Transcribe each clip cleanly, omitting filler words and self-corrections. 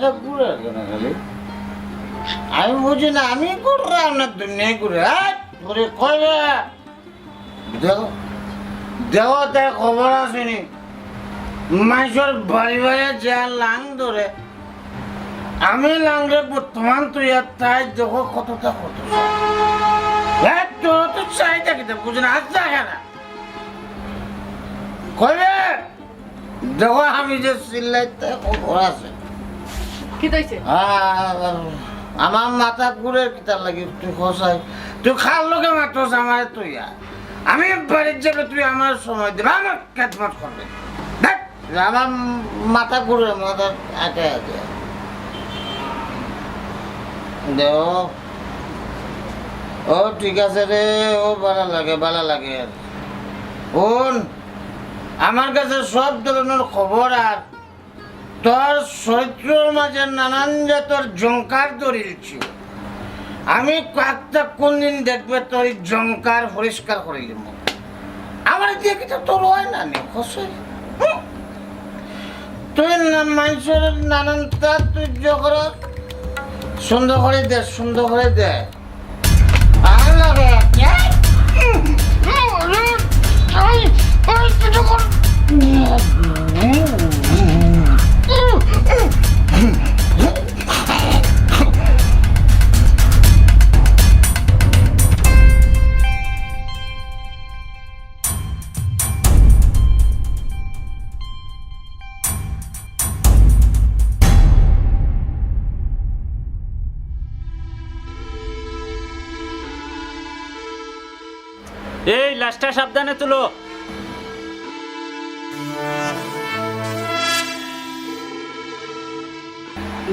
দুনিয়াটা ঘুরে কেন খালি আমি বুঝি না আমি করলাম না দুনিয়ায় ঘুরে ঘুরে কইবে দেখো দেখো তাই খবর আসেনি মাইসর বাড়ি বাড়ি যা লাং ধরে আমি লাংরে বর্তমান তুই আর তাই দেখো কতটা কত তোর তো চাই থাকিতে বুঝি না আজ দেখা না কইবে দেখো আমি যে চিল্লাইতে খবর আছে কি হইছে আমার মাথা ঘুরে কিতার লাগি তুই খসাই তুই খাল লোকে মাত্রস আমার তুই আমি বাড়ির যাবে তুই আমার সময় দেবে আমার খেদমত করবে দেখ আমার মাথা ঘুরে মাথা আটে আছে দেও ও ঠিক আছে রে ও ভালো লাগে শোন আমার কাছে সব ধরনের খবর আর তোর চরিত্রের মাঝে নানান জাতের জঙ্কার ধরিয়েছি আমি কাকটা কোন দিন দেখবে তোর জঙ্কার পরিষ্কার করে দিব আমার দিয়ে কিছু তোর হয় না নে খসে তুই মানুষের নানান তাৎপর্য কর সুন্দর করে দে ভালো লাগে এই লাশটা সাবধানে তুলো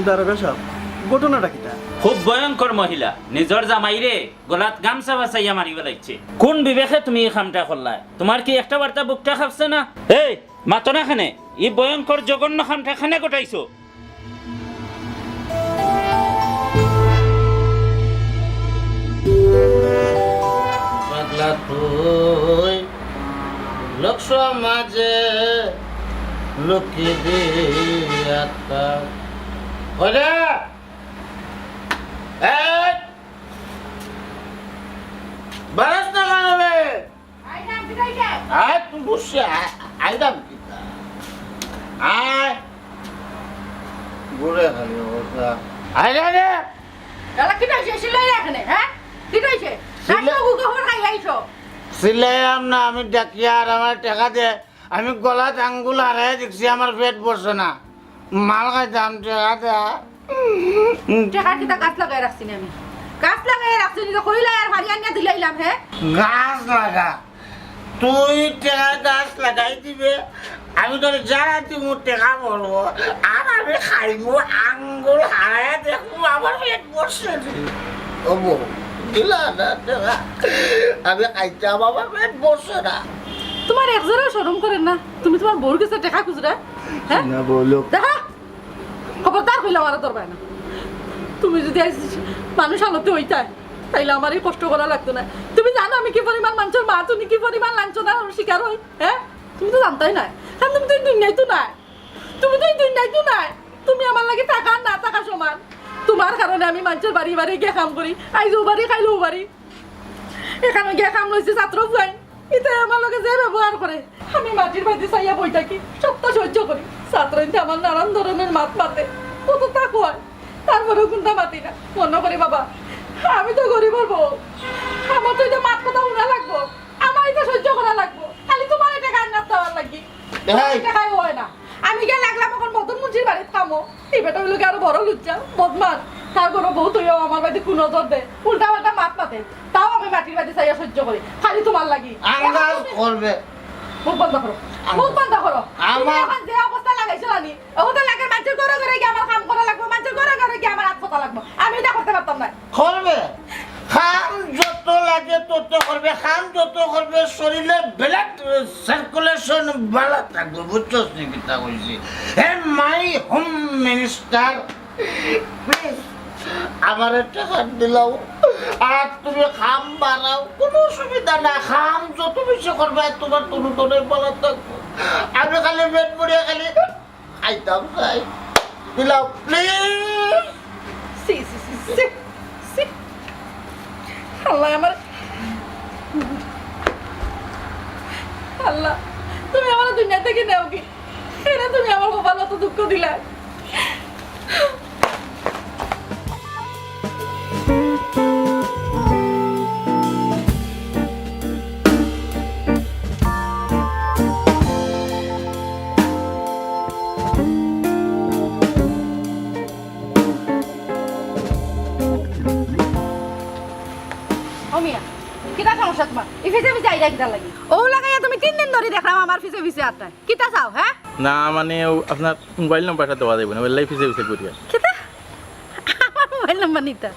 দারোগা সাহেব ঘটনাটা কিটা খুব ভয়ঙ্কর মহিলা নিজর জামাইরে গলাত গামছা বাছাইয়া মারিব লাগছে কোন বিবেকে তুমি এই কামটা করলা তোমার কি একটা বার্তা বুকটা খাপছে না এই মাতো না খানে এই ভয়ঙ্কর জঘন্য কামটা খানে গোটাইছো তুই লোক সমাজে লোকে বারাস না মানবে তুই বসে আইদাম কিতা আয় ঘুরে খালি ওটা আইদা রে তাহলে কি হইছে সিলাই রাখনে হ্যাঁ কি হইছে সাতগু খবর খাই আইছো সিলাইলাম না আমি ডাকিয়া আর আমার টাকা দে আমি গলাত আঙ্গুল হারাই দেখছি আমার পেট বসে না মাল খাইতাম টাকা দে টাকা কিটা গাছ লাগাই রাখছি আমি গাছ লাগাই রাখছি নি তো কইলা আর ভারি আনিয়া দিলাইলাম হ্যাঁ গাছ লাগা তুই টাকা গাছ লাগাই দিবে আমি তোর যারা দিব টাকা বলবো আর আমি খাইবো আঙ্গুল হারাই দেখবো আমার পেট বসে ও বউ দিলা না টাকা আমি খাইতাম আমার পেট বসে না তোমার একজোড়া শরম করেন না তুমি তোমার বউর কাছে টাকা খুঁজরা হ্যাঁ না বলো দেখা খবরদার কইলাম আর দরবার না তুমি যদি মানুষ আলোতে হইতাই তাইলে আমার এই কষ্ট করা লাগতো না তুমি জানো আমি কি পরিমাণ মানুষের মা তুমি কি পরিমাণ লাঞ্ছনার শিকার হই হ্যাঁ তুমি তো জানতাই না কারণ তুমি তো এই দুনিয়ায় তো নাই তুমি আমার লাগে টাকা আর না টাকা সমান তোমার কারণে আমি মানুষের বাড়ি বাড়ি গিয়ে কাম করি আইজও বাড়ি খাইলেও বাড়ি এখানে গিয়ে কাম লইছি ছাত্র যাই এটাই আমার লগে যে ব্যবহার করে আমি মাটির বাড়িতে চাইয়া বই থাকি সবটা সহ্য করি ছাত্র আমার নানান ধরনের মাত মাতে কত তাক হয় তারপরেও কোনটা মাতি না মনে করি বাবা আমি তো গরিবের বউ আমার তো এটা মাত কথা শোনা লাগবো আমার এটা সহ্য করা লাগবো খালি তোমার এটা গান নাচ দেওয়ার লাগি টাকাই হয় না আমি গিয়ে লাগলাম এখন মদন মুন্সির বাড়িতে খামো এই বেটা হইলো আরো বড় লুচ্চা বদমান তার কোনো বউ তুইও আমার বাড়িতে কোন নজর দে উল্টা পাল্টা মাত মাতে তাও আমি মাটির বাড়িতে চাইয়া সহ্য করি খালি তোমার লাগি আন্দাজ করবে মুখ বন্ধ করো মুখ বন্ধ করো আমার এখন যে অবস্থা লাগাইছো আমি ওটা লাগে মানুষের ঘরে ঘরে গিয়ে আমার কাম করা লাগবে মানুষের ঘরে ঘরে গিয়ে আমার হাত কথা লাগবে আমি এটা করতে পারতাম না করবে খাম যত লাগে তত করবে খাম যত করবে শরীরে ব্লাড সার্কুলেশন ভালো থাকবে বুঝছস নি কিতা কইছি হে মাই হোম মিনিস্টার প্লিজ আমার টাকা দিলাও আর তুমি খাম বাড়াও কোনো অসুবিধা না খাম যত বেশি করবে তোমার তরুণের ভালো থাকবো আমি খালি পেট পড়িয়া খালি খাইতাম খাই বিলাও প্লিজ। সি সি সি সি সি আল্লাহ আমার আল্লাহ তুমি আমার দুনিয়া থেকে নেও কি এরা তুমি আমার কপাল অত দুঃখ দিলা অমিয়া কিটা সমস্যা তোমার ইফিসে ফিসে আইডা কিটা লাগি ও লাগাইয়া তুমি 3 দিন ধরে দেখলাম আমার ফিসে ফিসে আটটায় কিটা চাও হ্যাঁ না মানে আপনার মোবাইল নাম্বারটা দেওয়া যাবে না ওই লাইফ হিসেবে করিয়া কিটা আমার মোবাইল নাম্বার নিতা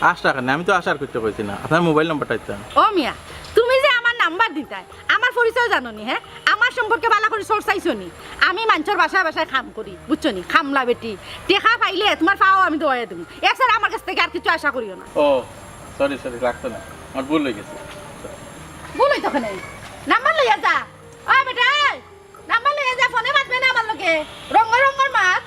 আশা রাখেন আমি তো আশার করতে কইছি না আপনার মোবাইল নাম্বারটা দিতে ও মিয়া তুমি যে আমার নাম্বার দিতাই আমার পরিচয় জানো নি হ্যাঁ আমার সম্পর্কে ভালো করে সোর্স চাইছো নি আমি মানুষের বাসায় বাসায় কাম করি বুঝছো নি খামলা বেটি টেকা পাইলে তোমার পাও আমি দোয়াই দেবো এছাড়া আমার কাছ থেকে আর কিছু আশা করিও না ও সরি সরি রাখতো না আমার ভুল হয়ে গেছে বলই তখন নাম্বার লইয়া যা ওই বেটা নাম্বার লইয়া যা ফোনে মাতবে না আমার লোকে রঙর রঙর মাত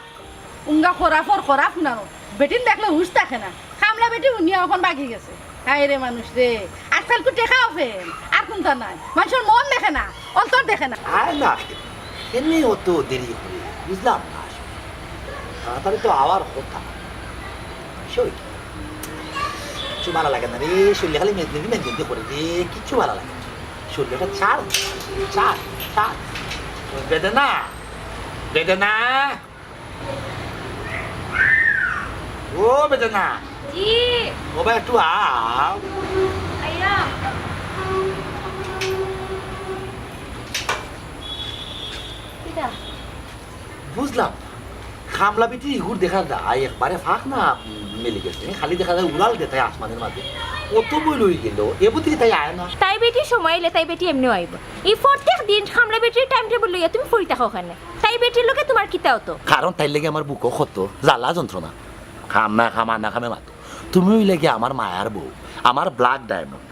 উঙ্গা খরা শুনানো বেটিন দেখলে হুশ থাকে না খামলা বেটি উনিয়া এখন বাগি গেছে হাই রে মানুষ রে আজকাল কু টেকাও ফেন আর কোনটা নাই মানুষের মন দেখে না অন্তর দেখে না আর না এমনি অত দেরি করে বুঝলাম না তাড়াতাড়ি তো আবার কথা সই কিচ্ছু ভালো লাগে না রে শরীরে খালি মেজমেন্ট করে রে কিচ্ছু ভালো লাগে না শরীরটা ছাড় ছাড় ছাড় বেদনা বেদনা ও বেদনা জি ও ভাই একটু আও আইয়া কিটা বুঝলাম খামলা পিঠি ইগুর দেখা যায় একবারে ফাঁক না মেলে গেছে খালি দেখা যায় উড়াল দেখায় আসমানের মাঝে কত বই লই গেল এবুতি তাই আয় না তাই বেটি সময় এলে তাই বেটি এমনিও আইব এই প্রত্যেক দিন খামলা বেটির টাইম টেবিল লইয়া তুমি ফুরি থাকো ওখানে তাই বেটির লোকে তোমার কিতা হতো কারণ তাই লেগে আমার বুকও ক্ষত জ্বালা যন্ত্রণা খাম না খাম আর না খামে মাতো তুমি ওই লেগে আমার মায়ার বউ আমার ব্ল্যাক ডায়মন্ড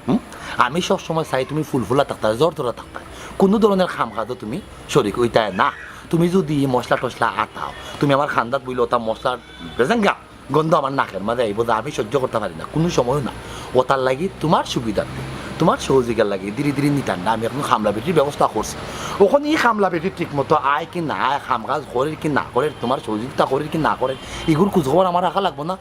আমি সবসময় চাই তুমি ফুলফুলা থাকতা জ্বর ধরা থাকতা কোনো ধরনের খাম খাদো তুমি শরীর ওইটাই না তুমি যদি মশলা টসলা আটাও তুমি আমার খান্দাত বইলে ওটা মশলার বেজাঙ্গা গন্ধ আমার নাকের মাঝে আইব যা আমি সহ্য করতে পারি না কোনো সময় না ওটার লাগি তোমার সুবিধার্থে তোমার সহযোগিতার লাগে ধীরে ধীরে নিতাম না আমি এখন খামলা বেটির ব্যবস্থা করছি ওখানে এই খামলা বেটি ঠিক মতো আয় কি না আয় খাম কাজ করে কি না করে তোমার সহযোগিতা করে কি না করে এগুলো খোঁজখবর আমার রাখা লাগবো না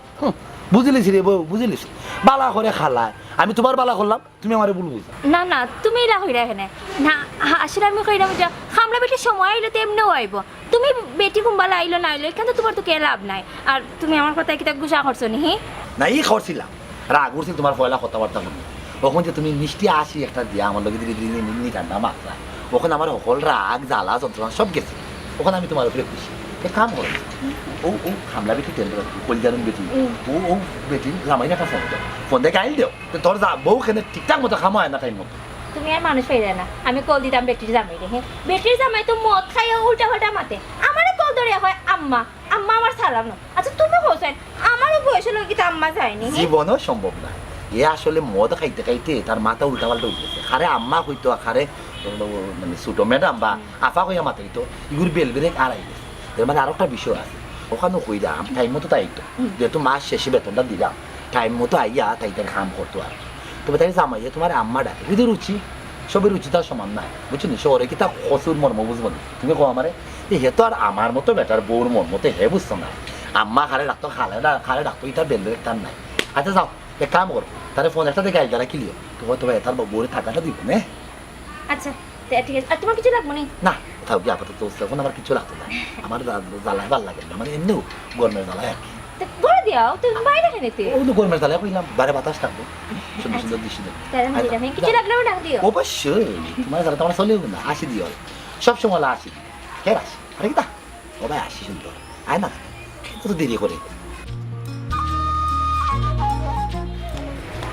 বুঝলিস রে বউ বুঝলিস বালা করে খালায় আমি তোমার বালা করলাম তুমি আমার ভুল বুঝা না না তুমি এরা হইরা এখানে না আসলে আমি কইরাম যে খামলা বেটির সময় আইলে তো এমনিও আইব তুমি বেটি কুম্বালা আইলো না আইলো এখানে তো তোমার তো কে লাভ নাই আর তুমি আমার কথা কিতা গুসা করছো নি হি না এই খরছিলাম রাগ করছিল তোমার পয়লা কথাবার্তা শুনে ওখান যে তুমি মিষ্টি আসি একটা দিয়া আমার লোক ধীরে ধীরে নিঠান্ডা মাত্রা ওখানে আমার সকল রাগ জ্বালা যন্ত্রণা সব গেছে ওখানে আমি তোমার উপরে খুশি কাম করো ও ও খামলা বেটি টেন্ডার কলজারুন বেটি ও বেটি জামাই একটা ফোন দেখে আইল দেও তোর যা বউ খেনে ঠিকঠাক মতো খামো হয় না টাইম মতো তুমি আর মানুষ পাইলে না আমি কল দিতাম বেটির জামাই রে হ্যাঁ বেটির জামাই তো মদ খাইয়া উল্টা পাল্টা মাতে আমারে কল ধরে হয় আম্মা আম্মা আমার সালাম না আচ্ছা তুমি বলছেন আমারও বয়স হলো কি আম্মা যায়নি জীবনও সম্ভব না এ আসলে মদ খাইতে খাইতে তার মাথা উল্টা পাল্টা উঠেছে খারে আম্মা হইতো খারে মানে ছোট ম্যাডাম বা আফা হইয়া মাথা হইতো এগুলো বেল বেড়ে আর আই গেছে এর মানে আরো একটা বিষয় আছে ওখানে কইরাম টাইম মতো তাই তো যেহেতু মাস শেষে বেতনটা দিলাম টাইম মতো আইয়া তাই তার কাম করতো আর তবে তাই জামাইয়া তোমার আম্মা ডাকে যদি রুচি সবের রুচি তার সমান নাই বুঝছো নি শহরে কি তা কচুর মর্ম বুঝবো না তুমি কো আমারে হে তো আর আমার মতো বেটার বউর মর্মতে হে বুঝছো না আম্মা খালে ডাক্তার খালে ডাক্তার এটা বেল বেল তার নাই আচ্ছা যাও এক কাম করো তাহলে ফোন একটা দেখে আইডিয়া রাখিলিও তোমার তোমার তার বউরে থাকাটা দিব না আচ্ছা ঠিক আছে আর তোমার কিছু লাগবে না না কোথাও গিয়ে আপাতত এখন আমার কিছু লাগতো না আমার জ্বালায় ভাল লাগে না মানে এমনিও গরমের জ্বালায় আর কি করে দিও তুমি বাইরে খেতে ও তো গরমের জ্বালায় কইলাম বাইরে বাতাস থাকবো সুন্দর সুন্দর দৃশ্য দেখো কিছু লাগলে ডাক দিও অবশ্যই তোমার জ্বালা তোমার চলেও না আসি দিও সব সময় আসি কে আসি আরে কি তা ও ভাই আসি সুন্দর আয় না কত দেরি করে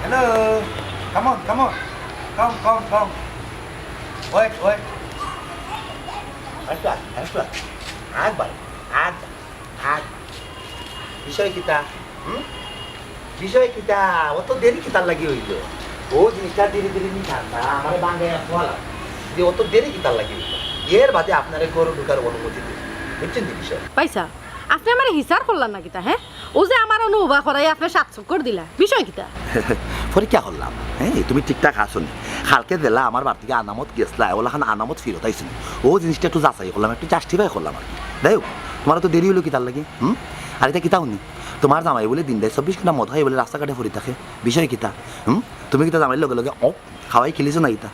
হ্যালো কাম কাম ওয়েট আসবা একবার আগ বিষয় কিতা বিষয় কিতা অত দেরি কিতার লাগি হইল ও জিনিসটা ধীরে ধীরে নি ঠান্ডা আমার বাঙে ফলা যে অত দেরি কিতার লাগি হইল এর বাদে আপনার গরু ঢুকার অনুমতি দিন বুঝছেন কি বিষয় পাইসা আপনি আমার হিসার করলেন না কিতা হ্যাঁ ও যে আমার অনুভবা করাই আপনি সাতচক্কর দিলা বিষয় কিতা পরীক্ষা করলাম হ্যাঁ তুমি ঠিকঠাক আসনি কালকে দিলা আমার বাড়ি থেকে আনামত গেছলা ওলাখান আনামত ফিরত আইসুন ও জিনিসটা একটু যাচাই করলাম একটু জাস্টিফাই করলাম আর কি দেখ তোমার তো দেরি হলো কিতার লাগে আর এটা কিতা শুনি তোমার জামাই বলে দিন দেয় 24 ঘন্টা মদ হয় বলে রাস্তাঘাটে ফুরি থাকে বিষয় কিতা তুমি কিতা জামাইয়ের লগে লগে খাওয়াই খেলিছো না কিতা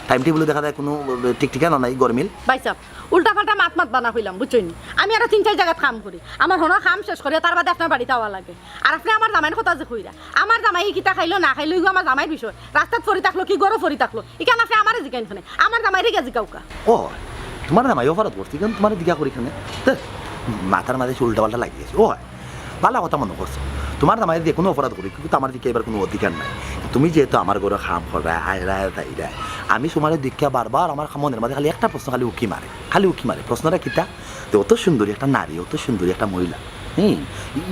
টাইম টেবিলে দেখা যায় কোনো ঠিকঠিকানা নাই গরমিল বাইসাব উল্টা পাল্টা মাত বানা হইলাম বুঝছেন আমি আরো 3-4 জায়গায় কাম করি আমার হনো কাম শেষ করে তার বাদে আপনার বাড়িতে আওয়া লাগে আর আপনি আমার জামাইয়ের কথা যে কইরা আমার জামাই কিতা খাইলো না খাইলো আমার জামাইয়ের বিষয় রাস্তাত ফরি থাকলো কি গরো ফরি থাকলো এখানে আপনি আমারে জিগাইন খানে আমার জামাইরে গেজি কাউকা ও তোমার জামাই অফারত করছি কেন তোমার দিঘা করি খানে মাথার মাঝে উল্টা পাল্টা লাগিয়েছে ও ভালো কথা মনে করছো তোমার জামাই দিয়ে কোনো অপরাধ করি কিন্তু আমার দিকে এবার কোনো অধিকার নাই তুমি যেহেতু আমার ঘরে খাম করা আয়রা তাইরা আমি তোমার দীক্ষা বারবার আমার মনের মাঝে খালি একটা প্রশ্ন খালি উকি মারে প্রশ্নটা কিতা তো অত সুন্দরী একটা নারী অত সুন্দরী একটা মহিলা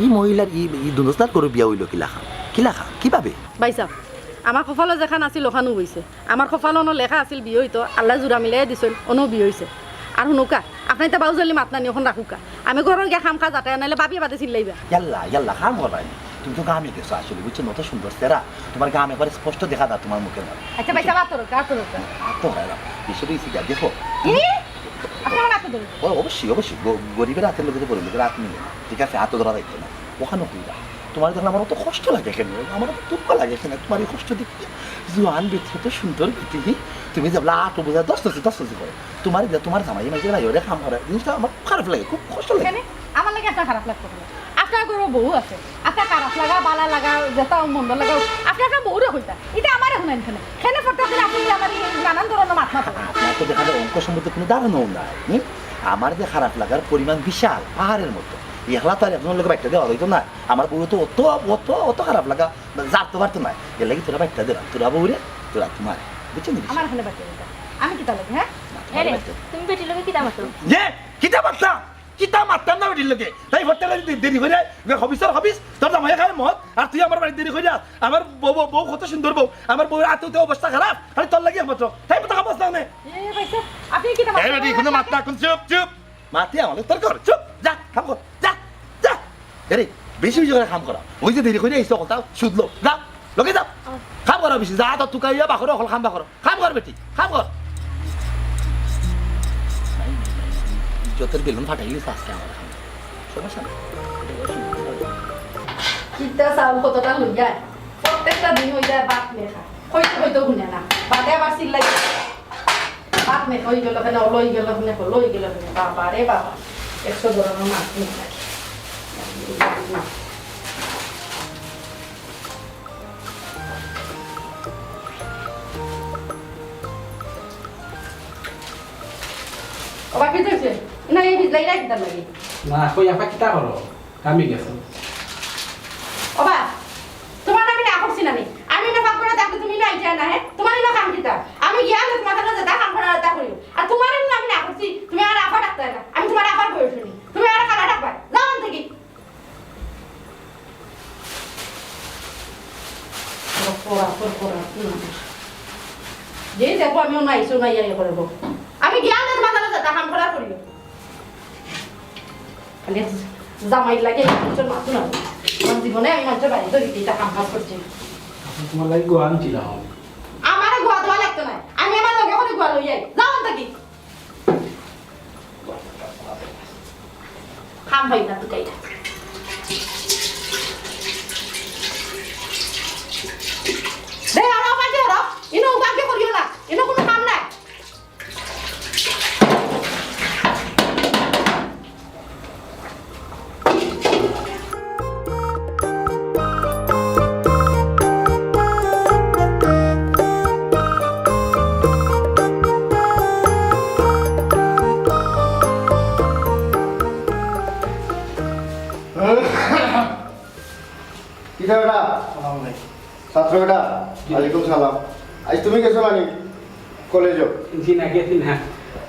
ই মহিলার ই দুনস্তার করে বিয়া হইল কিলাখা কিভাবে বাইসাব আমার কপালে যেখান আছিল ওখানো হয়েছে আমার কপালনো লেখা আছিল বিয়ে হইতো আল্লাহ জোড়া মিলাই দিছিল অনো বিয়ে হয়েছে আর শুনুকা আপনি তো বাউজলি মাত নানি এখন রাখুকা আমি ঘরের গিয়ে খাম খা যাতে নাইলে বাবি বাদে চিল্লাইবা ইয়াল্লা খাম করবাই তুমি তো গামে গেছো আসলে বুঝছো অত সুন্দর সেরা তোমার গাম একবার স্পষ্ট দেখা যায় তোমার মুখের মধ্যে আচ্ছা বাইসাব আতরকা তো বিষয়টা ইসিটা দেখো আপনার হাতে ধরুন ও অবশ্যই গরিবের হাতের লোকের বলি লোকের হাত মিলে ঠিক আছে হাত ধরা দায়িত্ব না ওখানে কইরা তোমার দেখলে আমার অত কষ্ট লাগে কেন আমার অত দুঃখ লাগে কেন তোমার এই কষ্ট দেখি জোয়ান বেছে তো সুন্দর পৃথিবী তুমি যাবলা আট বোঝা দশ করে তোমার জামাই মাঝে ভাই ওরা কাম করে জিনিসটা আমার খারাপ লাগে খুব কষ্ট লাগে আমার লাগে একটা খারাপ লাগতো আপনার ঘরে বউ আছে আপনার খারাপ লাগা বালা লাগা যেটা মন্দ লাগা আপনার একটা বউরে হইতা এটা আমার এখন এখানে খেলে পড়তে আপনি আমার নানান ধরনের মাথা আপনার তো দেখা যায় অঙ্ক সম্বন্ধে কোনো ধারণাও নাই আমার যে খারাপ লাগার পরিমাণ বিশাল পাহাড়ের মতো একলা তো আর একজনের লোক বাইকটা দেওয়া হইতো না আমার বউ তো অত খারাপ লাগা জানতে পারতো না এর লাগে তোরা বাইকটা দেবা তোরা বউরে তোরা তোমার বুঝছো আমার এখানে বাইকটা আমি কিতা লাগে হ্যাঁ তুমি বেটির লগে কিতা মাতো কিতা মারতাম না বেটির লোকে তাই ভর্তা দেরি হয়ে যায় হবিস তোর জামাই খায় মদ আর তুই আমার বাড়ি দেরি হয়ে যাস আমার বউ কত সুন্দর বউ আমার বউয়ের আত্মীয় অবস্থা খারাপ খালি তোর লাগে একমাত্র তাই কথা বস না আপনি কিতা এই বেটি কোনো মাত্রা কোন চুপ মাতি আমাদের তোর কর চুপ যা কাম কর যা আরে বেশি করে কাম করা ওই যে দেরি করে এইসব কথা শুধলো যা লগে যা কাম করা বেশি যা তো তুকাইয়া বাখরে অকল কাম বাখর কাম কর বেটি কাম কর যতের বেলুন ফাটাইলি আজকে আমার সমস্যা নেই কিতা চাউল কতটা হই যায় প্রত্যেকটা দিন হই যায় বাত লেখা হয়তো শুনে না বাদে আবার চিল্লাই বাত মেখা হয়ে গেল কেন লই গেল বাবা রে বাবা 100 ধরনের মাছ নিয়ে রাখি বাকি দেখছে না এই বিজলাই রাখি তার লাগে না কই আপা কিতা করো কামি গেছো ওবা তোমার আমি না করছি না আমি না পাক করে দেখো তুমি না আইছা না হে তোমার না কাম কিতা আমি গিয়া লোক মাথা না যেটা কাম করা যেটা করিও আর তোমার না আমি না করছি তুমি আর আফা ডাকতে না আমি তোমার আফার বয়স শুনি তুমি আর কালা ডাকবা যাও আন থেকে যে দেখো আমি না আইছো না ইয়া করব আমি গিয়া লোক মাথা না যেটা কাম করা করিও খালি জামাই লাগে মানুষের মাথা না আমার জীবনে আমি মানুষের বাড়ি তো দিতে কাম কাজ করছি তোমার লাগি গোয়া আনছিলাম আমার গোয়া দেওয়া লাগতো না আমি আমার লগে করে গোয়া লই যাই যাও থাকি খাম ভাই না তুই কাইটা দে আর বাজে র ইনো বাজে করিও না ইনো কোনো কাম নাই কিটা বেটা ছাত্র বেটা ওয়ালাইকুম সালাম আজ তুমি গেছো নানি কলেজও জি না গেছি না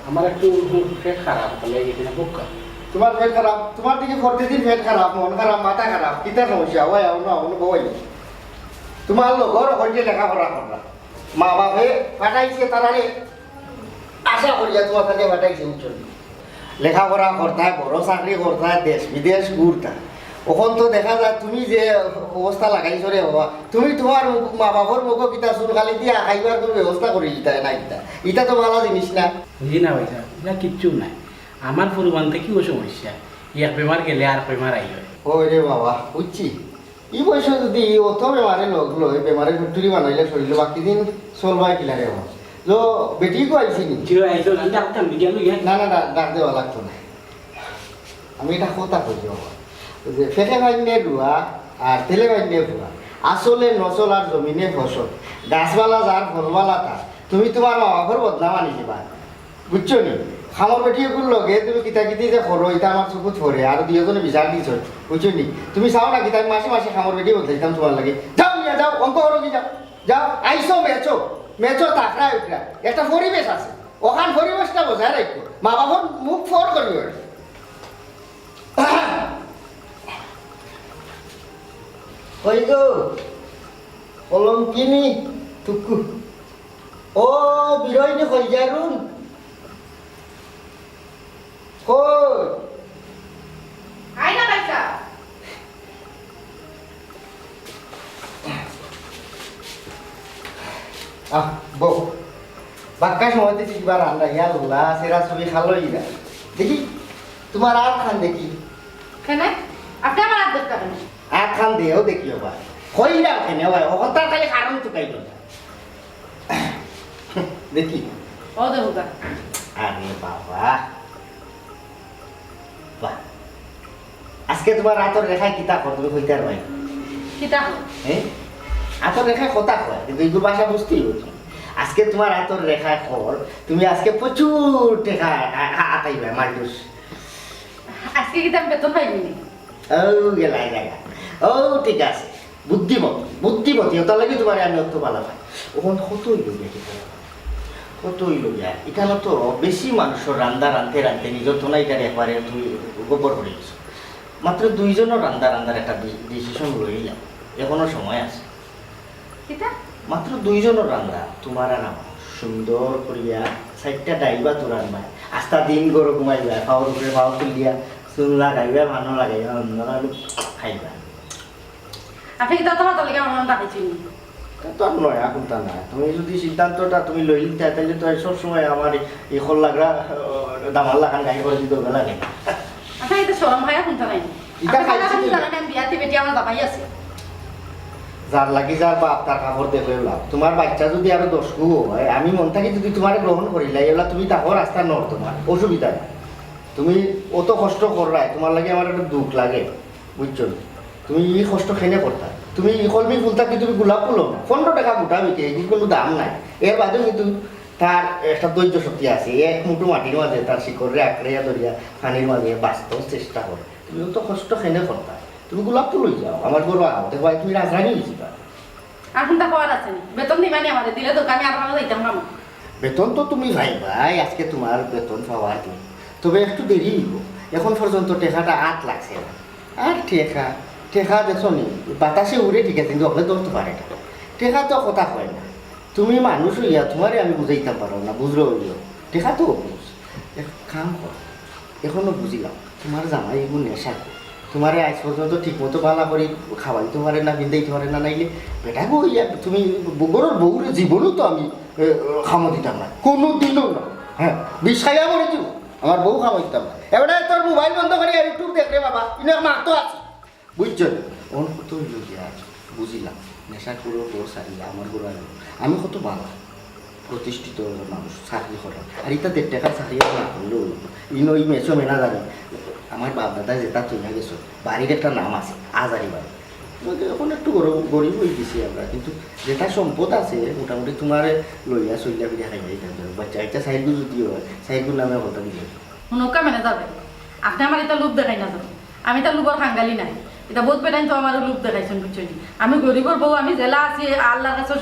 আমার একটু পেট খারাপ হলে গেছি না বুক তোমার পেট খারাপ তোমার দিকে প্রতিদিন পেট খারাপ মন খারাপ মাথা খারাপ কিতা সমস্যা ওই আউনো বই তোমার লগর হইতে লেখাপড়া করা মা বাপে পাঠাইছে তারারে আশা করিয়া তোমার কাছে পাঠাইছে উচ্চলি লেখাপড়া করতায় বড় চাকরি করতায় দেশ বিদেশ ঘুরতায় ওখান তো দেখা যায় তুমি যে অবস্থা লাগাইছো রে বাবা তুমি তোমার মা বাবার মুখ কিতা চুল খালি দিয়া খাইবার কোনো ব্যবস্থা করে দিতায় না কিতা এটা তো ভালো জিনিস না বুঝি না ভাই সাহেব এটা কিচ্ছু নাই আমার পরিমাণ থেকেও সমস্যা এক বেমার গেলে আর বেমার আই হয় ওই রে বাবা বুঝছি ই বয়সে যদি অত বেমারে লোক লয় বেমারে ঘুটুরি বানাইলে শরীর বাকি দিন চলবাই কিলা রে বাবা তো বেটি কো আইছি নি জিও আইসো না ডাক্তার বিজ্ঞান না না ডাক দেওয়া লাগতো না আমি এটা কথা কইছি বাবা যে ফেটে ভাইনে রুয়া আর তেলে ভাইনে রুয়া আসলে নচল আর জমিনে ফসল গাছবালা যার ফলবালা তার তুমি তোমার মা বাবার বদনাম আনি দিবা বুঝছো নি খামর বেটিগুলো লগে তুমি কিতা কিতি যে করো এটা আমার চকুত পড়ে আর দুজনে বিচার দিছ বুঝছো নি তুমি চাও না কিতা মাসে মাসে খামর বেটি বলতে দিতাম তোমার লাগে যাও নিয়ে যাও অঙ্ক করো কি যাও যাও আইসো মেচো মেচো তাকরা উঠরা একটা পরিবেশ আছে ওখান পরিবেশটা বোঝায় রাখো মা বাবার মুখ ফর করবে কই গো কলম কিনি টুকু ও বিরয়নি কই যারুন কই আই না বাইসা বউ বাক্কা সময় দেখি কিবা রান্না গিয়া লোলা সেরা ছবি খালো ইরা দেখি তোমার আর খান দেখি কেন আপনি আমার হাত ধরতে পারেন আর খান দেও দেখি ওবা কইরা কেন ভাই ওখান তার খালি কারণ চুকাই দিল দেখি ও দেবুকা আরে বাবা বাহ আজকে তোমার রাতের রেখায় কিতা কর তুমি কইতে আর ভাই কিতা হ্যাঁ আতর রেখায় কথা কয় কিন্তু এইগুলো ভাষা বুঝতেই হচ্ছে আজকে তোমার আতর রেখায় খবর তুমি আজকে প্রচুর টেকা আঁকাইবে মাল্টুস আজকে কিতা বেতন পাইনি ও গেলাই জায়গা ও ঠিক আছে বুদ্ধিমতী ওটার লাগে তোমার আমি অত ভালো পাই ওখান কতই লোক কতই লোক এখানে তো বেশি মানুষ রান্ধতে নিজের তো না এটা একবারে তুমি গোবর করে গেছো মাত্র দুইজনও রান্দার একটা ডিসিশন লইলাম এখনো সময় আছে কিতা মাত্র দুইজনও রান্দা তোমার আর আমার সুন্দর করিয়া সাইডটা ডাইবা তো রান্না আস্তা দিন গরু ঘুমাইবা পাওয়ার উপরে পাওয়ার তুলিয়া চুল লাগাইবা ভানো লাগাইবা আলু খাইবা আপনি কিতা তোমার তালিকা আমার ডাকাইছি তো আর নয় এখন তা না তুমি যদি সিদ্ধান্তটা তুমি লই নিতে তাহলে তো সবসময় আমার এই খোল লাগরা দামাল লাগান গাই করে দিতে হবে লাগে আপনি এটা শরম হয় এখন নাই ইটা খাইছি কি? আমি বিয়াতে বেটি আমার দাবাই আছে যার লাগি যার বাপ তার কাপড় দেখলে লাভ তোমার বাচ্চা যদি আরো 10 গু হয় আমি মন থাকি যদি তোমার গ্রহণ করিলাই এগুলা তুমি তাহলে রাস্তা নর তোমার অসুবিধা নেই তুমি অত কষ্ট করাই তোমার লাগে আমার একটা দুঃখ লাগে বুঝছো তুমি এই কষ্ট খেনে করতা তুমি কলমি ফুল থাকি তুমি গোলাপ ফুল 15 টাকা গোটা বিকে এগুলো কোনো দাম নাই এর বাদেও কিন্তু তার একটা ধৈর্য শক্তি আছে এক মুঠো মাটির মাঝে তার শিকড়ে আঁকড়িয়া ধরিয়া পানির মাঝে বাঁচতেও চেষ্টা করে তুমি অত কষ্ট খেনে করতা তুমি গোলাপ ফুল হয়ে যাও আমার গরু আহতে ভাই তুমি রাজধানী হয়েছি এখন তা পাওয়ার আছে বেতন দিবানি আমাদের দিলে তো আমি আর ভালো যাইতাম না বেতন তো তুমি ভাই ভাই আজকে তোমার বেতন পাওয়ার দিন তবে একটু দেরি হইব এখন পর্যন্ত টেকাটা 8 লাগছে না আর টেকা দেখো নি বাতাসে উড়ে ঠিক আছে কিন্তু ওকে ধরতে পারে না টেকা তো কথা হয় না তুমি মানুষ হইয়া তোমারে আমি বুঝাইতে পারো না বুঝলো হইও টেকা তো বুঝ কাম কর এখনো বুঝিলাম তোমার জামাই এগুলো নেশা তোমারে আজ পর্যন্ত ঠিক মতো পালা করে খাওয়াই তোমারে না বিন্দাইতে পারে না নাইলে বেটা গো ইয়া তুমি বড়োর বউরে জীবনও তো আমি খামো দিতাম না কোনো দিনও না হ্যাঁ বিষয়া মরে দিব আমার বউ খামো দিতাম না এবারে তোর মোবাইল বন্ধ করে ইউটিউব দেখ রে বাবা ইনে মা তো আছে বুঝছো ওন কত ইয়া বুঝিলাম নেশা করে বউ সারিয়া আমার গোড়া আমি কত ভালো প্রতিষ্ঠিত মানুষ চাকরি করা আর এটা 1.5 টাকার চাকরি না করলেও ইনো ই মেছো মেনা জানি আমার বাপ দাদা যেটা চলে গেছো বাড়ির একটা নাম আছে আজারি বাড়ি এখন একটু গরিব হয়ে গেছি আমরা কিন্তু যেটা সম্পদ আছে মোটামুটি তোমার লইয়া চলিয়া ফিরিয়া খাই যাই থাকবে বাচ্চা একটা সাইডগুলো যদি হয় সাইডগুলো নামে কথা দিয়ে নৌকা মেনে যাবে আপনি আমার এটা লোভ দেখাই না যাবেন আমি তো লোভর খাঙ্গালি নাই এটা বোধ পেটাই তো আমার লোভ দেখাইছেন বুঝছেন আমি গরিবর বউ আমি জেলা আছি আল্লাহর কাছে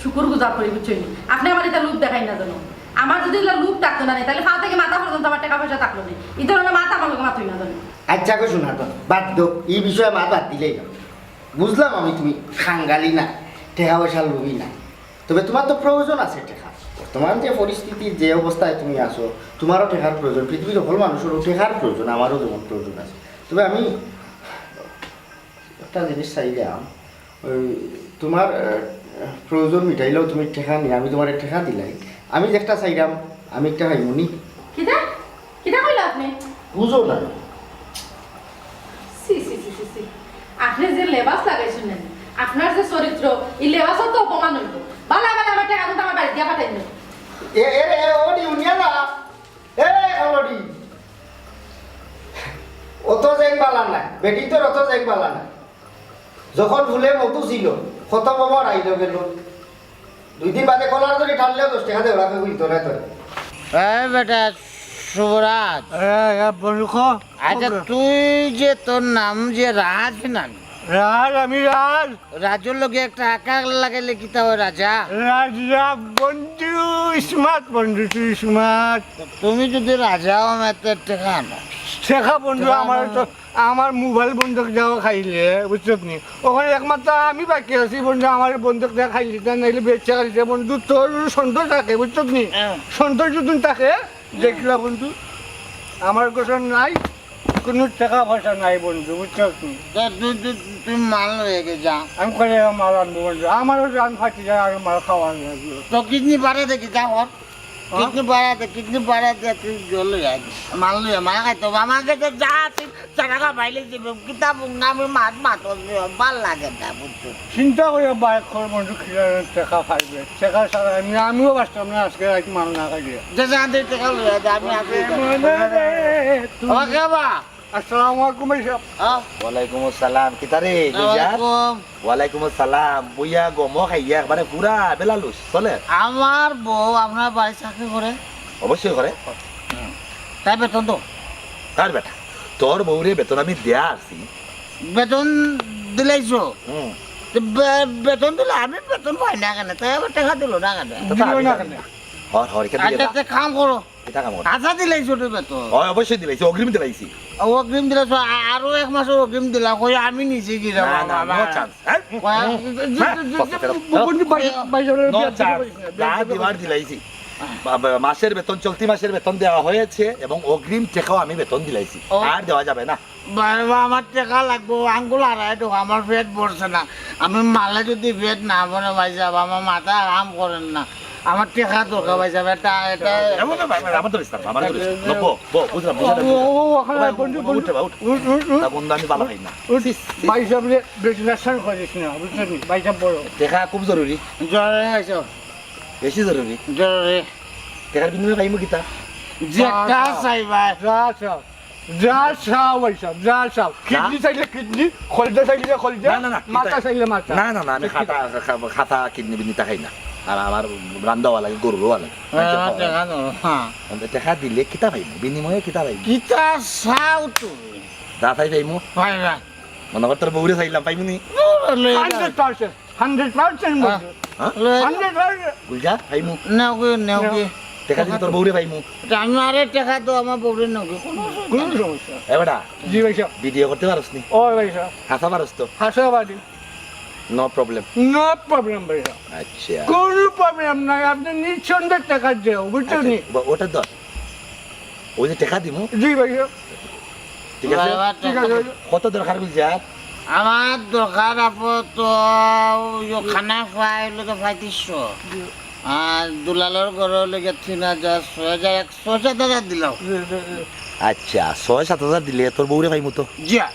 শুকুর গুজার করি বুঝছেন আপনি আমার এটা লোভ দেখাই না জানো আমার যদি লোভ থাকতো না তাহলে খাওয়া থেকে মাথা পর্যন্ত আমার টাকা পয়সা থাকলো না এই ধরনের মাথা আমার লোক মাথুই না জানো আচ্ছা গো শোনা তো বাদ দো এই বিষয়ে মা বাদ দিলেই না বুঝলাম আমি তুমি খাঙ্গালি না টাকা পয়সা লোভই না তবে তোমার তো প্রয়োজন আছে টাকা বর্তমান যে পরিস্থিতি যে অবস্থায় তুমি আসো তোমারও টেকার প্রয়োজন, পৃথিবীর সকল মানুষেরও টেকার প্রয়োজন, আমারও যেমন প্রয়োজন আছে। তবে আমি একটা জিনিস চাইলাম, ওই তোমার প্রয়োজন মিটাইলেও তুমি টেকা নিয়ে আমি তোমার টেকা দিলাই, আমি যে একটা চাইলাম আমি একটা হাইমনি কিতা কিতা কইলা আপনি? বুঝো না সি সি সি সি সি আপনি যে লেবাস লাগাইছেন না আপনার যে চরিত্র এই লেবাসও তো অপমান হইব। বালা বালা আমার টাকা কিন্তু আমার বাড়ি দিয়া পাঠাই না। এ এ এ ওডি উনিয়ালা এ ওডি অত জেং বালা না বেটি তোর অত জেং বালা না, যখন ফুলে মতো ছিল কত বমর আইলো গেল 2 দিন বাদে কলার ধরে টানলেও 10 টাকা দেওয়া রাখে বুঝতো না তোর। এই বেটা শুভরাজ, বন্ধু আচ্ছা তুই যে তোর নাম যে রাজ নাম, রাজ, আমি রাজ, রাজুর লগে একটা আকার লাগাইলে কি তা হয় রাজা? রাজা বন্ধু, স্মার্ট বন্ধু, তুই স্মার্ট। তুমি যদি রাজা হও মেতে টেকা আনো। শেখা বন্ধু আমার তো আমার মোবাইল বন্ধুক দেওয়া খাইলে বুঝছো নি, ওখানে একমাত্র আমি বাকি আছি বন্ধু, আমার বন্ধুক দেওয়া খাইলি তা নাইলে বেচা খাইছে বন্ধু, তোর সন্তোষ থাকে বুঝছো নি, সন্তোষ যদি থাকে দেখলা বন্ধু আমার গোসন নাই, কোনো টাকা পয়সা নাই বন্ধু বুঝছো নি। তুই মাল হয়ে গে যা, আমি করে মাল আনবো বন্ধু, আমারও রান ফাটি যায় আর মাল খাওয়া লাগবে। তো কিডনি বাড়ে দেখি যা হর, কিডনি বাড়া দে তুই জল যাই মাল লইয়া মাল খাইতো আমার কাছে যা আছে টাকা পাইলে যাবে কিতাব আমি মাত ভাল লাগে না বুঝছো। চিন্তা করে বাইক করে বন্ধু খিলার টাকা খাইবে, টাকা ছাড়া আমিও বাঁচতাম না আজকে রাত মাল না খাইলে। যে জানতে টাকা লইয়া যা আমি আছি ওকে বা আসসালামু আলাইকুম ভাই সাহেব। ওয়ালাইকুম আসসালাম, কিতারে গুলজার? ওয়ালাইকুম আসসালাম, বইয়া গম খাইয়া একবারে পুরা বেলা লুস চলে। আমার বউ আপনার বাড়ি চাকরি করে, অবশ্যই করে। তাই বেতন তো কার বেটা? তোর বউরে বেতন আমি দেয়া আছি। বেতন দিলাইছো? হুম। বেতন দিলে আমি বেতন পাই না কেন, তাই আবার টাকা দিল না কেন? হর হর এখানে দিয়ে আচ্ছা কাম করো, এটা কাম কর। আচ্ছা দিলাইছো তো বেতন? হয় অবশ্যই দিলাইছি, অগ্রিম দিলাইছি। অগ্রিম দিলাইছো, আরো 1 মাসের অগ্রিম দিলা, কই আমি নিচে কি না না, নো চান্স। যা দিবার দিলাইছি। মাসের বেতন, চলতি মাসের বেতন দেওয়া হয়েছে এবং অগ্রিম টাকাও আমি বেতন দিলাইছি, আর দেওয়া যাবে না। আমার টাকা লাগবো, আঙ্গুল আড়াই টাকা, আমার পেট ভরছে না। আমি মালে যদি পেট না ভরে ভাই যাব, আমার মাথা আরাম করেন না, আমার টাকা দরকার ভাই যাব। এটা এটা আমার তো ইসলাম, আমার তো ইসলাম। বো বো বুঝলাম বুঝলাম। বন্ধু আমি ভালো খাই না। ভাই সাহেব বেশি করিস না বুঝলেন, ভাই সাহেব বড় টাকা খুব জরুরি, জ্বরে আইছো, বেশি জরুরি। জ্বরে টাকার বিনিময়ে পাইমু কিতা? যেটা চাইবা যা চাও, যা চাও ভাই সাহেব, যা চাও। কিডনি চাইলে কিডনি, খলদা চাইলে খলদা, না, না, না, মাথা চাইলে মাথা। না না না, আমি খাতা কিডনি বিনিতা খাই না। আর আমার রান্দাওয়া লাগে, গরুরওয়া লাগে। টাকা দাও। হ্যাঁ টাকা দিলে কিতা পাইমু, বিনিময়ে কিতা পাইমু? কিতা চাও তুমি যা চাই পাইমু। পাইবা? মনে কর তোর বউরে চাইলাম, পাইমু নি? 100%, 100% বন্ধু, হ্যাঁ 100%। বুঝা পাইমু। নেওকে টাকা দিলে তোর বউরে পাইমু। আমি আরে টাকা তো আমার বউরে নেওকে কোনো কোনো সমস্যা। এবারে জি ভাই সাহেব। ভিডিও করতে পারস নি? ও ভাই সাহেব, হাসা পারস তো? হাসাবাদী, নো প্রবলেম। নো প্রবলেম ভাই সাহেব, আচ্ছা কোনো প্রবলেম নাই। আপনি নিঃসন্দেহে টাকা দেও বুঝছেন নি? ওটা ধর, ওই যে টাকা দিমু, জি ভাই সাহেব, ঠিক আছে? ঠিক আছে। কত দরকার গুলজার? আমার দরকার আপাতত খানা খাই লোকে 3500, আর দুলালর ঘরের লোকে 3000, 6000, 6000 দিলাম। আচ্ছা 6-7 হাজার দিলে তোর বউরে পাইমু তো? জিয়া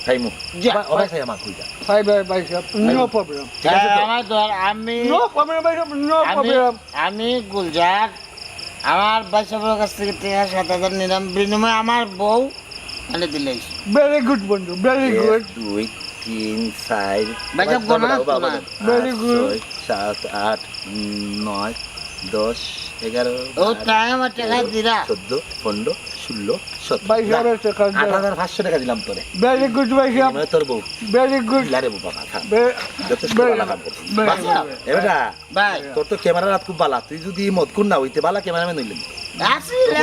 পাইমু। যা। ওরা খাই আমার কইতা। ভাই ভাই ভাই সাহেব, নো প্রবলেম, ঠিক আছে তো? আমার ধর আমি নো প্রবলেম ভাই সাহেব, নো প্রবলেম। আমি গুলজার আমার বাচ্চাদের কাছ থেকে 7000 নিলাম, বিনিময়ে আমার বউ মানে দিলেই। ভেরি গুড বন্ধু, ভেরি গুড। 2, 3, 4, বাজা গোনা না। Very good. 7, 8, 9, 10, 11, ও তাই আমার টাকা দিলা। 14, 15, 16, 17। ভাই সাহেবের টাকা দেও। 8500 টাকা দিলাম তোরে। ভেরি গুড ভাই সাহেব, মানে তোর বউ ভেরি গুড। লারে বাবা কথা। যথেষ্ট very ভালো কাম করছিস। very বাচ্চা, এবারে ভাই তোর তো ক্যামেরা রাত খুব ভালো, তুই যদি মদকুন না হইতে ভালো ক্যামেরাম্যান হইলেন। আসলে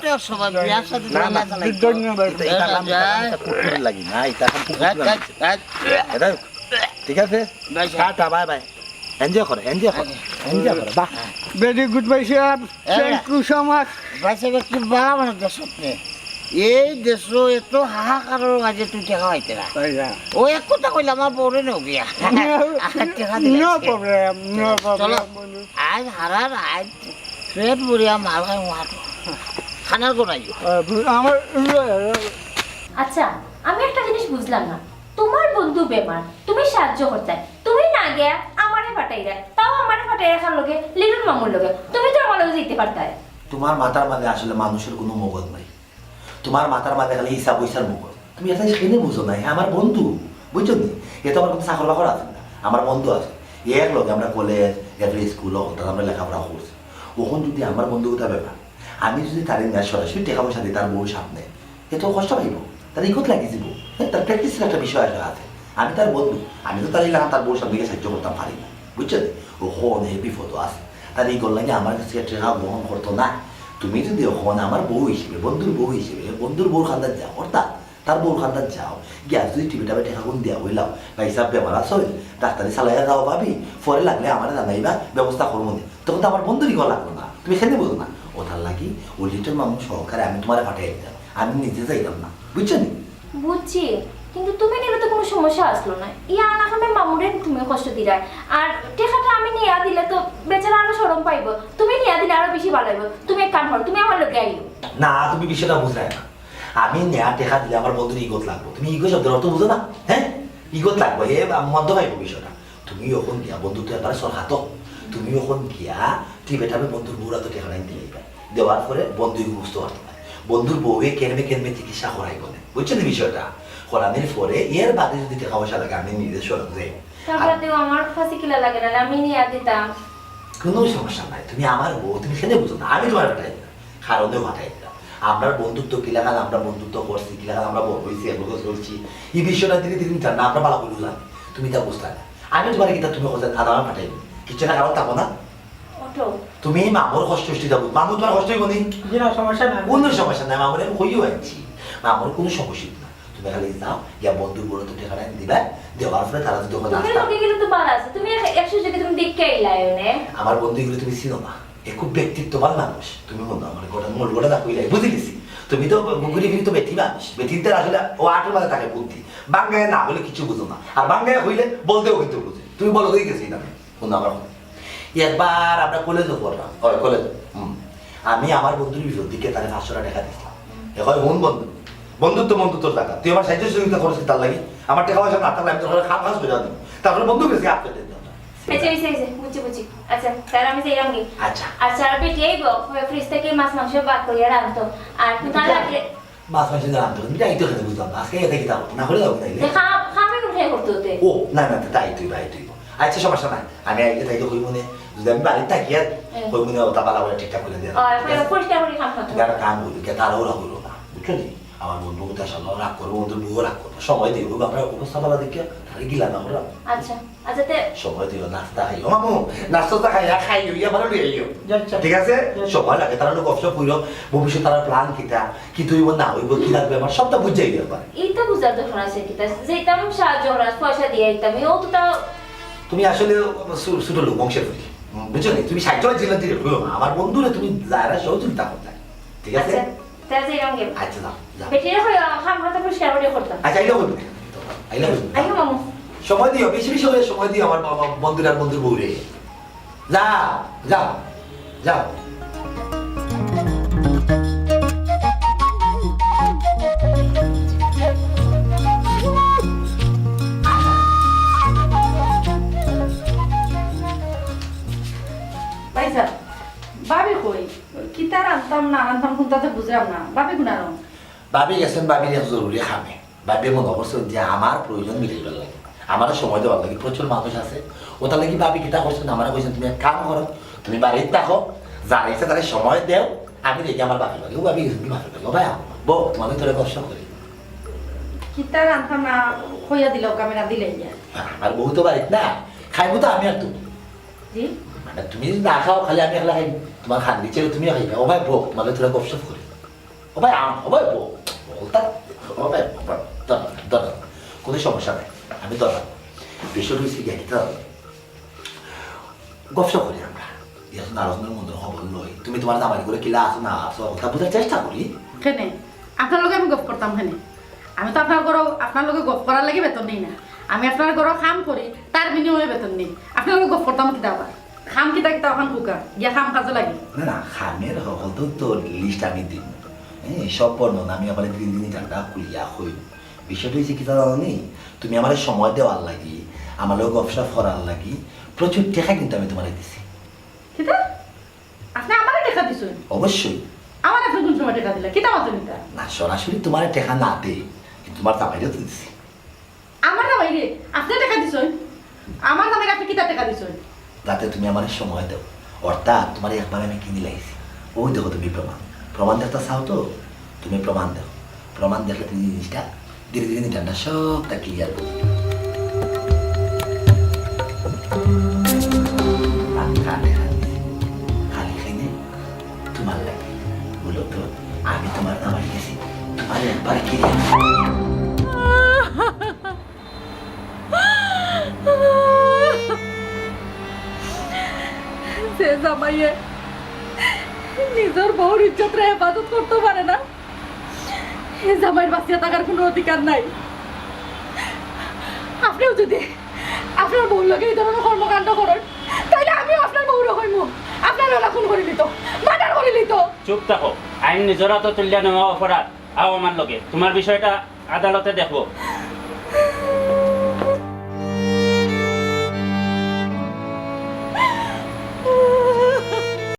তো সবাই বিয়ার সাথে না, না, ধন্যবাদ। এটা কাম কুকুর লাগি না, এটা কাম কুকুর লাগি। এটা ঠিক আছে, ভাই টাটা, বাই বাই। এনজয় করে বাহ ভেরি গুড ভাই সাহেব থ্যাংক ইউ সো মাচ বাইসে কি বালা মানে দেশত নে এই দেশ এত হাহাকারের মাঝে তুই টেকা হইতে না ও এক কথা কইলে আমার বউরে নেও গিয়া টেকা দিলে নো প্রবলেম নো চলো প্রবলেম আজ হারার আজ পেট বুড়িয়া মাল খাই মাঠো খানার গোনাইও আমার আচ্ছা আমি একটা জিনিস বুঝলাম না, তোমার বন্ধু বেমার, তুমি সাহায্য করতে, তুমি না গিয়া আমারে ফাটাই দেয়, তাও আমারে ফাটাই রাখার লোকে লিটুর মামুর লোকে, তুমি তো আমার লোকে যেতে পারতে। তোমার মাথার মাঝে আসলে মানুষের কোনো মগজ নাই, তোমার মাথার মাঝে খালি হিসাব পয়সার মগজ। তুমি এটা সেখানে বুঝো না, হ্যাঁ আমার বন্ধু, বুঝছো নি? এ তো আমার কোনো চাকর বাকর আছে না, আমার বন্ধু আছে। এক লোক আমরা কলেজ এফএ স্কুল ওখানে আমরা লেখাপড়া করছি, ওখান যদি আমার বন্ধু কোথাও ব্যাপার, আমি যদি তাদের ম্যাচ সরাসরি টাকা পয়সা দিই তার বউর সামনে, এ তো কষ্ট পাইব, তার ইকত লাগিয়ে দিব, তার প্র্যাকটিসের একটা বিষয় আছে। আমি তার বন্ধু, আমি তো তার এলাকা তার বউর সামনে গিয়ে সাহায্য করতাম পারি না, বুঝছো? ও হন হে বিপদ আছে, তার এই করলে আমার কাছে টাকা গ্রহণ করতো না। তুমি যদি ওখানে আমার বউ হিসেবে, বন্ধুর বউ হিসেবে, বন্ধুর বউর খান্দার যাও, অর্থাৎ তার বউর খান্দার যাও, গ্যাস যদি টিভিটা টেকা গুণ দেওয়া হইলাম বা হিসাব বেমার আছে ডাক্তারি চালাইয়া যাও ভাবি, পরে লাগলে আমার জানাইবা ব্যবস্থা করবো না, তখন তো আমার বন্ধুরই করা লাগলো না, তুমি এখানে বোঝো না। ওটার লাগি ও লিটল মামু সহকারে আমি তোমার পাঠিয়ে দিতাম, আমি নিজে যাইতাম না, বুঝছো নি? বুঝছি, কিন্তু তুমি নিলে তো কোনো সমস্যা আসলো না, ইয়া না হলে মামুরে তুমি কষ্ট দিলা, আর টেকাটা আমি নিয়া দিলে তো বেচারা আরো সরম পাইব, তুমি নিয়া দিলে আরো বেশি ভালো হইব। তুমি এক কাম করো, তুমি আমার লোকে আইও। না, তুমি বিষয়টা বুঝলাই না। আমি নেয়া টেকা দিলে আমার বন্ধুর ইগত লাগবো, তুমি ইগো শব্দের অর্থ বুঝো না? হ্যাঁ, ইগত লাগবো, এ মন্দ পাইবো বিষয়টা। তুমি ওখান গিয়া বন্ধু তো একবারে সরহাত, তুমি ওখান গিয়া টিপে টাপে বন্ধুর বউরা তো টেকা নাই দিলেই পাই, দেওয়ার পরে বন্ধু বুঝতে পারতো না, বন্ধুর বউয়ে কেনবে চিকিৎসা করাই বলে, বুঝছো না বিষয়টা? করানোর পরে এর বাদে যদি টাকা পয়সা লাগে আমি নিজে সরক যাই, তারপরে তো আমার কাছে কিলা লাগে না, আমি নিয়া দিতাম। কোনো সমস্যা নাই, তুমি আমার বউ, তুমি সেটা বুঝো না, আমি তোমার পাঠাই দিলাম, কারণেও পাঠাই দিলাম। আমরা বন্ধুত্ব কিলাকাল আমরা বন্ধুত্ব করছি, কিলাকাল আমরা বড় হয়েছি, এগুলো চলছি, এই বিষয়টা ধীরে ধীরে জান না, আমরা ভালো করে বুঝলাম, তুমি তা বুঝতে না। আমি তোমার কিতা তুমি আদামা পাঠাই দিই, কিছু না কারণ থাকো না, ওঠো। তুমি মামুর কষ্ট যাবো, মামু তোমার কষ্ট হইব নি, সমস্যা নাই কোনো সমস্যা নাই, মামুর আমি হইও আনছি, মামুর কোনো সমস্যা না। তুমি খালি যাও, ইয়া বন্ধুর বড় তো টাকা দিবা, দেওয়ার পরে তারা যদি তুমি নাস্তা, লোকে গেলে তো ভালো আছে, তুমি 100 জায়গায় তুমি দেখে আইলায় নে। আমার বন্ধুগুলো তুমি চিনো না, এ খুব ব্যক্তিত্ববান মানুষ, তুমি মনে আমার গোটা মোট গোটা না কইলাই বুঝে গেছি। তুমি তো গুগুরি তো বেঠি মানুষ, বেঠিতে আসলে ও আটের মাঝে থাকে বুদ্ধি, বাংলায় না হলে কিছু বুঝো না, আর বাংলায় হইলে বলতেও কিন্তু বুঝে, তুমি বলো হয়ে গেছি না শুনো আমার কথা। একবার আমরা কলেজে পড়লাম, কলেজ আমি আমার বন্ধুর বিপদ দিকে তাকে 500 টাকা দিচ্ছিলাম, এখন হুন বন্ধুত্বর টাকা, তুই আমার সাহায্য সহযোগিতা করেছি তার লাগে, আমার টাকা পয়সা না থাকলে আমি তোর খাপ খাস করে দিই, তারপরে বন্ধু গেছি আপনি বুঝছি। আচ্ছা তাহলে আমি যাইলাম কি? আচ্ছা আচ্ছা আর বেটি আইব, ফ্রিজ থেকে মাছ মাংস বাদ করিয়া রাখতো, আর না লাগলে মাছ মাংস জানতো তুমি তাই তো খেতে বুঝলাম, আজকে এতে কি তাও না হলে যাবো তাইলে খামে উঠে করতে হতে। ও না তাই তুই আচ্ছা সমস্যা নাই, আমি আইলে তাই তো হই মনে, যদি আমি বাড়িতে থাকি আর হই মনে ওটা বালা করে ঠিকঠাক করে দেয়, পরিষ্কার করে খাম খাতো। যারা কাম করবি তারাও রাগ হইলো না, বুঝছো নি? আমার বন্ধু কোথায় সামনে রাগ করবো, বন্ধুর বউ রাগ করবো, সময় দিব আমরা অবস্থা বালা দেখে তাহলে গিলাম আমরা। আচ্ছা আচ্ছা তে সময় দিও, নাস্তা খাইও মামু, নাস্তা খাইও ইয়া ভালো লিয়াইও, ঠিক আছে? সময় লাগে তারা লোক অফসব হইল, ভবিষ্যৎ তারা প্ল্যান কিটা কি তুইব না হইব কি লাগবে আমার সবটা বুঝাই ব্যাপার। এই তো বুঝার দরকার আছে কিতা, যেতাম সাহায্য করার পয়সা দিয়ে আইতাম, ও তো তাও তুমি আসলে ছোট লোক বংশের প্রতি, বুঝছো নি? তুমি সাহিত্য জিল্লা দিয়ে আমার বন্ধুরে তুমি যারা সহযোগিতা করতে, ঠিক আছে? আচ্ছা তাহলে যাইলাম গে। আচ্ছা যাও যাও, বেটিরা হই খাম খাতো পরিষ্কার করে করতাম। আচ্ছা আইলেও হইবে, আইলেও হইবে, আইও মামু। সময় দিও, বেশি বেশি হলে সময় দিও আমার বন্ধুর আর বন্ধুর বউরে, যাও যাও যাও। পাইছা ভাবি কই কিতা আনতাম না আনতাম কোনটাতে বুঝলাম না, ভাবি গুনারো ভাবি গেছেন, ভাবির এক জরুরি খামে, ভাবি মনে করছেন যে আমার প্রয়োজন মিটাইবার লাগে, আমার সময় দেওয়ার লাগে, প্রচুর মানুষ আছে, ওটা লাগি ভাবি কিতা করছেন, আমার কইছেন তুমি এক কাম করো, তুমি বাড়িতে থাকো, যার ইচ্ছা তারা সময় দেও, আমি দেখি আমার বাপের লাগে, ও ভাবি গেছেন কি বাপের লাগে, ও ভাই বউ মানে তোরা কষ্ট করি, কিতা আনতাম না কইয়া দিল ক্যামেরা দিলে ইয়া আমার বউ তো বাড়িতে না, খাইবো তো আমি আর তুমি, জি মানে তুমি যদি না খাও খালি আমি একলা খাই, তোমার খান দিচ্ছে তুমি খাইবে, ও ভাই বউ মানে তোরা গপসপ করি, ও ভাই ও ভাই বউ ও ভাই দর কোনো সমস্যা নাই, আমি দর বিষয় হয়েছি জ্ঞানিতে গপসপ করি আমরা এখন আলোচনার মধ্যে খবর লই তুমি তোমার জামাই করে কিলা আসো না আসো তা বোঝার চেষ্টা করি কেনে আপনার লগে আমি গপ করতাম কেনে আমি তো আপনার ঘর আপনার লগে গপ করার লাগে বেতন নেই না আমি আপনার ঘর কাম করি তার বিনিময়ে বেতন নেই আপনার লগে গপ করতাম কিতা আবার খাম কিতা কিতা ওখান কুকা গিয়া খাম কাজে লাগে না না খামের সকল তো লিস্ট আমি দিম হ্যাঁ সব বর্ণনা আমি আবার দিন দিন জানটা খুলিয়া হইব বিষয়টা হয়েছে কি জানো নি তুমি আমার সময় দেওয়ার লাগি আমার লোক গপসপ করার লাগি প্রচুর টাকা কিন্তু আমি তোমার দিছি কিতা আপনি আমারে টাকা দিছেন অবশ্যই আমার আপনি কোন সময় টাকা দিলা কিতা মাত্র নিতা না সরাসরি তোমার টাকা না দে কিন্তু তোমার জামাইটা তো দিছি আমার না বাইরে আপনি টাকা দিছেন আমার নামে আপনি কিতা টাকা দিছেন যাতে তুমি আমার সময় দাও অর্থাৎ তোমার একবার আমি কিনে লাইছি ওই দেখো তুমি প্রমাণ দেখতে চাও তো তুমি প্রমাণ দাও প্রমাণ দেখলে তুমি জিনিসটা ধীরে ধীরে নিটানটা সবটা ক্লিয়ার করবে খালি খাইনে তোমার লাগে বলো তো আমি তোমার নামাই গেছি তোমার একবার কিনে সে জামাইয়ে নিজের বউর ইজ্জতরে হেফাজত করতে পারে না এই জামাইয়ের বাঁচিয়ে থাকার কোনো অধিকার নাই আপনিও যদি আপনার বউর লগে এই ধরনের কর্মকাণ্ড করেন তাহলে আমিও আপনার বউর হইব আপনার খুন করে দিত মার্ডার করে দিত চুপ থাকো আইন নিজরা তো তুলিয়া নেওয়া অপরাধ আও আমার লগে তোমার বিষয়টা আদালতে দেখবো